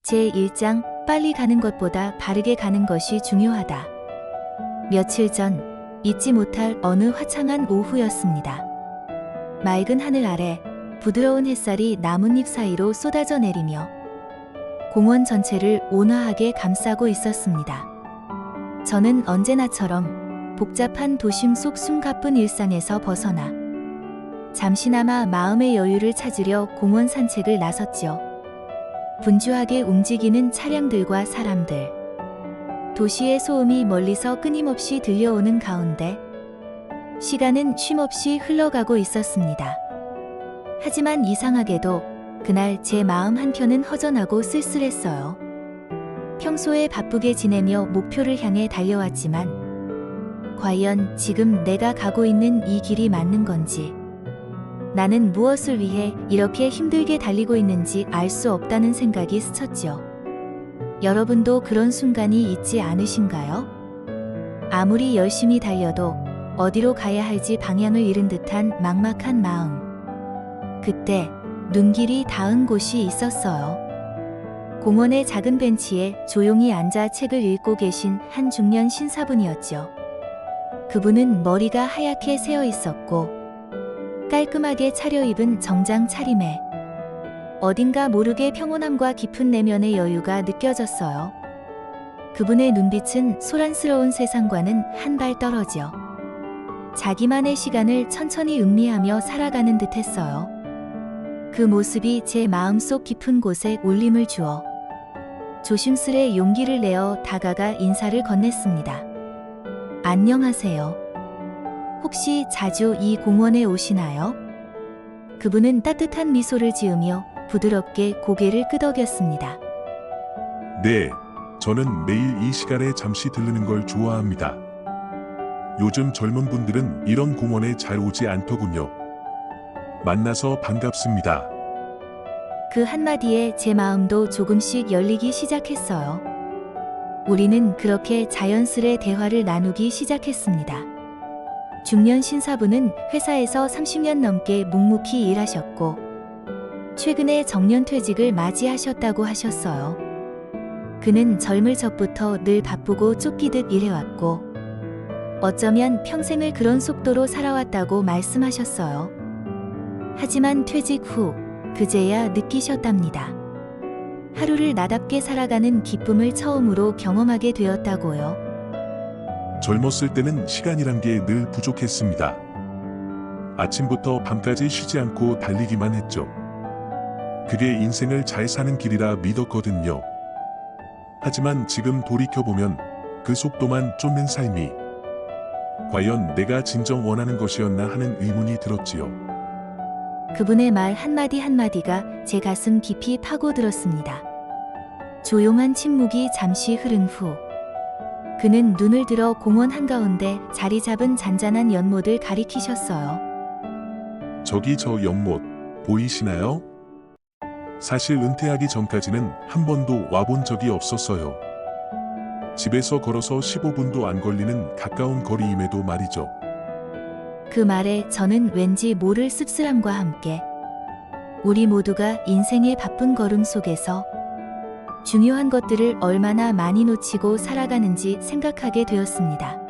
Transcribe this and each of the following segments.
제1장 빨리 가는 것보다 바르게 가는 것이 중요하다. 며칠 전 잊지 못할 어느 화창한 오후였습니다. 맑은 하늘 아래 부드러운 햇살이 나뭇잎 사이로 쏟아져 내리며 공원 전체를 온화하게 감싸고 있었습니다. 저는 언제나처럼 복잡한 도심 속 숨가쁜 일상에서 벗어나 잠시나마 마음의 여유를 찾으려 공원 산책을 나섰지요. 분주하게 움직이는 차량들과 사람들, 도시의 소음이 멀리서 끊임없이 들려오는 가운데 시간은 쉼없이 흘러가고 있었습니다. 하지만 이상하게도 그날 제 마음 한켠은 허전하고 쓸쓸했어요. 평소에 바쁘게 지내며 목표를 향해 달려왔지만 과연 지금 내가 가고 있는 이 길이 맞는 건지, 나는 무엇을 위해 이렇게 힘들게 달리고 있는지 알 수 없다는 생각이 스쳤지요. 여러분도 그런 순간이 있지 않으신가요? 아무리 열심히 달려도 어디로 가야 할지 방향을 잃은 듯한 막막한 마음. 그때 눈길이 닿은 곳이 있었어요. 공원의 작은 벤치에 조용히 앉아 책을 읽고 계신 한 중년 신사분이었죠. 그분은 머리가 하얗게 새어 있었고 깔끔하게 차려입은 정장 차림에 어딘가 모르게 평온함과 깊은 내면의 여유가 느껴졌어요. 그분의 눈빛은 소란스러운 세상과는 한 발 떨어져 자기만의 시간을 천천히 음미하며 살아가는 듯했어요. 그 모습이 제 마음속 깊은 곳에 울림을 주어 조심스레 용기를 내어 다가가 인사를 건넸습니다. 안녕하세요. 혹시 자주 이 공원에 오시나요? 그분은 따뜻한 미소를 지으며 부드럽게 고개를 끄덕였습니다. 네, 저는 매일 이 시간에 잠시 들르는 걸 좋아합니다. 요즘 젊은 분들은 이런 공원에 잘 오지 않더군요. 만나서 반갑습니다. 그 한마디에 제 마음도 조금씩 열리기 시작했어요. 우리는 그렇게 자연스레 대화를 나누기 시작했습니다. 중년 신사분은 회사에서 30년 넘게 묵묵히 일하셨고 최근에 정년퇴직을 맞이하셨다고 하셨어요. 그는 젊을 적부터 늘 바쁘고 쫓기듯 일해왔고 어쩌면 평생을 그런 속도로 살아왔다고 말씀하셨어요. 하지만 퇴직 후 그제야 느끼셨답니다. 하루를 나답게 살아가는 기쁨을 처음으로 경험하게 되었다고요. 젊었을 때는 시간이란 게 늘 부족했습니다. 아침부터 밤까지 쉬지 않고 달리기만 했죠. 그게 인생을 잘 사는 길이라 믿었거든요. 하지만 지금 돌이켜보면 그 속도만 쫓는 삶이 과연 내가 진정 원하는 것이었나 하는 의문이 들었지요. 그분의 말 한마디 한마디가 제 가슴 깊이 파고들었습니다. 조용한 침묵이 잠시 흐른 후 그는 눈을 들어 공원 한가운데 자리 잡은 잔잔한 연못을 가리키셨어요. 저기 저 연못 보이시나요? 사실 은퇴하기 전까지는 한 번도 와본 적이 없었어요. 집에서 걸어서 15분도 안 걸리는 가까운 거리임에도 말이죠. 그 말에 저는 왠지 모를 씁쓸함과 함께 우리 모두가 인생의 바쁜 걸음 속에서 중요한 것들을 얼마나 많이 놓치고 살아가는지 생각하게 되었습니다.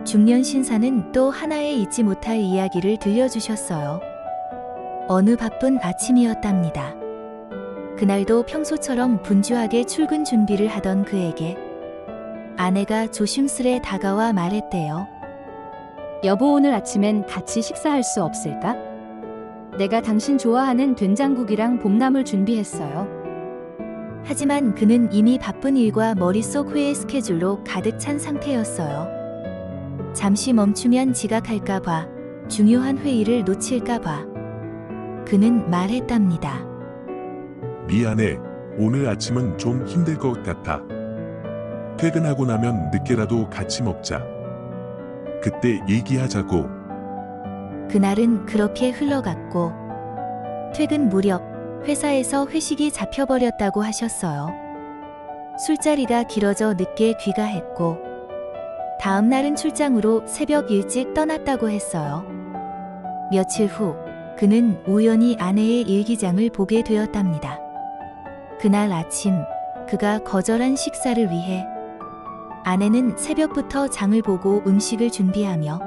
중년 신사는 또 하나의 잊지 못할 이야기를 들려주셨어요. 어느 바쁜 아침이었답니다. 그날도 평소처럼 분주하게 출근 준비를 하던 그에게 아내가 조심스레 다가와 말했대요. 여보, 오늘 아침엔 같이 식사할 수 없을까? 내가 당신 좋아하는 된장국이랑 봄나물 준비했어요. 하지만 그는 이미 바쁜 일과 머릿속 회의 스케줄로 가득 찬 상태였어요. 잠시 멈추면 지각할까봐, 중요한 회의를 놓칠까봐. 그는 말했답니다. 미안해, 오늘 아침은 좀 힘들 것 같아. 퇴근하고 나면 늦게라도 같이 먹자. 그때 얘기하자고. 그날은 그렇게 흘러갔고 퇴근 무렵 회사에서 회식이 잡혀버렸다고 하셨어요. 술자리가 길어져 늦게 귀가했고 다음 날은 출장으로 새벽 일찍 떠났다고 했어요. 며칠 후 그는 우연히 아내의 일기장을 보게 되었답니다. 그날 아침 그가 거절한 식사를 위해 아내는 새벽부터 장을 보고 음식을 준비하며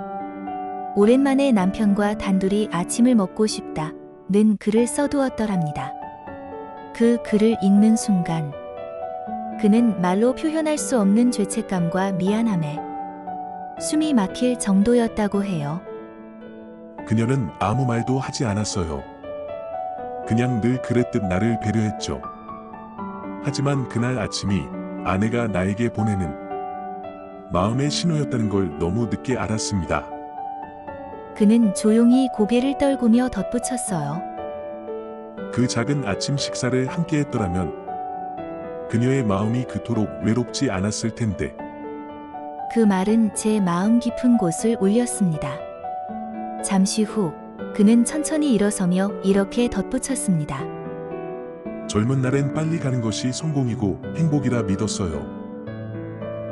오랜만에 남편과 단둘이 아침을 먹고 싶다는 글을 써두었더랍니다. 그 글을 읽는 순간 그는 말로 표현할 수 없는 죄책감과 미안함에 숨이 막힐 정도였다고 해요. 그녀는 아무 말도 하지 않았어요. 그냥 늘 그랬듯 나를 배려했죠. 하지만 그날 아침이 아내가 나에게 보내는 마음의 신호였다는 걸 너무 늦게 알았습니다. 그는 조용히 고개를 떨구며 덧붙였어요. 그 작은 아침 식사를 함께 했더라면 그녀의 마음이 그토록 외롭지 않았을 텐데. 그 말은 제 마음 깊은 곳을 울렸습니다. 잠시 후 그는 천천히 일어서며 이렇게 덧붙였습니다. 젊은 날엔 빨리 가는 것이 성공이고 행복이라 믿었어요.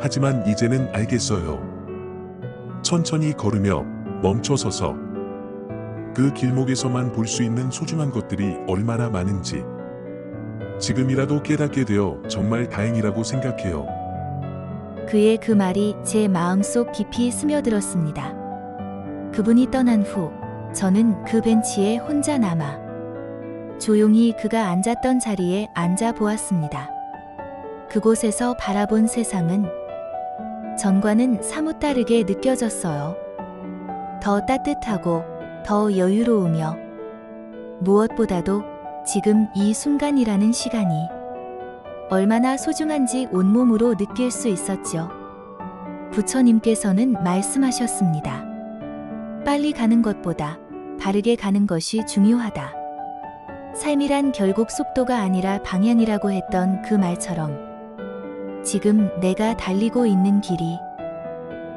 하지만 이제는 알겠어요. 천천히 걸으며 멈춰서서 그 길목에서만 볼 수 있는 소중한 것들이 얼마나 많은지 지금이라도 깨닫게 되어 정말 다행이라고 생각해요. 그의 그 말이 제 마음속 깊이 스며들었습니다. 그분이 떠난 후 저는 그 벤치에 혼자 남아 조용히 그가 앉았던 자리에 앉아 보았습니다. 그곳에서 바라본 세상은 전과는 사뭇 다르게 느껴졌어요. 더 따뜻하고 더 여유로우며 무엇보다도 지금 이 순간이라는 시간이 얼마나 소중한지 온몸으로 느낄 수 있었죠. 부처님께서는 말씀하셨습니다. 빨리 가는 것보다 바르게 가는 것이 중요하다. 삶이란 결국 속도가 아니라 방향이라고 했던 그 말처럼 지금 내가 달리고 있는 길이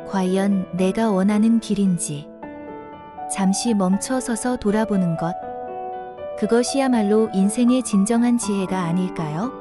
과연 내가 원하는 길인지 잠시 멈춰서서 돌아보는 것, 그것이야말로 인생의 진정한 지혜가 아닐까요?